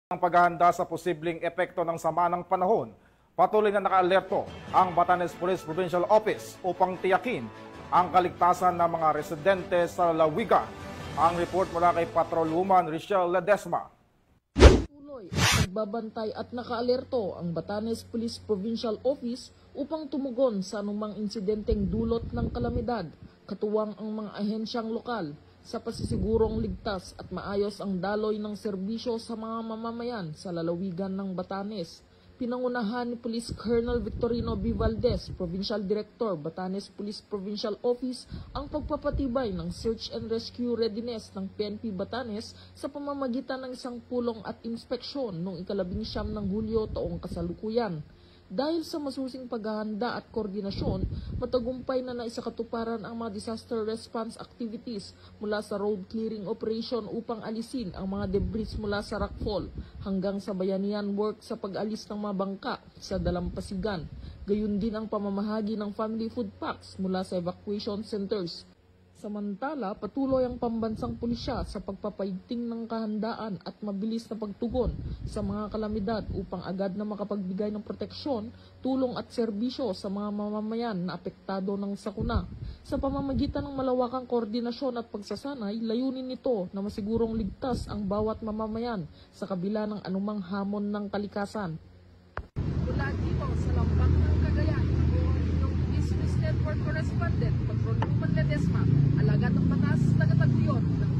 Ang paghahanda sa posibleng epekto ng sama ng panahon, patuloy na nakaalerto ang Batanes Police Provincial Office upang tiyakin ang kaligtasan ng mga residente sa lalawigan. Ang report mula kay Patrolwoman Richelle Ledesma. Tuloy ang nagbabantay at nakaalerto ang Batanes Police Provincial Office upang tumugon sa anumang insidenteng dulot ng kalamidad, katuwang ang mga ahensyang lokal sa pasisigurong ligtas at maayos ang daloy ng serbisyo sa mga mamamayan sa lalawigan ng Batanes. Pinangunahan ni Police Colonel Victorino B. Valdez, Provincial Director, Batanes Police Provincial Office, ang pagpapatibay ng search and rescue readiness ng PNP Batanes sa pamamagitan ng isang pulong at inspeksyon noong 19 ng Hulyo taong kasalukuyan. Dahil sa masusing paghahanda at koordinasyon, matagumpay na naisakatuparan ang mga disaster response activities mula sa road clearing operation upang alisin ang mga debris mula sa rockfall hanggang sa bayanihan work sa pag-alis ng mga bangka sa dalampasigan. Gayun din ang pamamahagi ng family food packs mula sa evacuation centers. Samantala, patuloy ang pambansang pulisya sa pagpapaigting ng kahandaan at mabilis na pagtugon sa mga kalamidad upang agad na makapagbigay ng proteksyon, tulong at serbisyo sa mga mamamayan na apektado ng sakuna. Sa pamamagitan ng malawakang koordinasyon at pagsasanay, layunin nito na masigurong ligtas ang bawat mamamayan sa kabila ng anumang hamon ng kalikasan. Mula dito sa Lambang ng Cagayan, ako ang inyong Business Network Correspondent, Patrolwoman Ledesma, alagad ng batas na kataguyod ng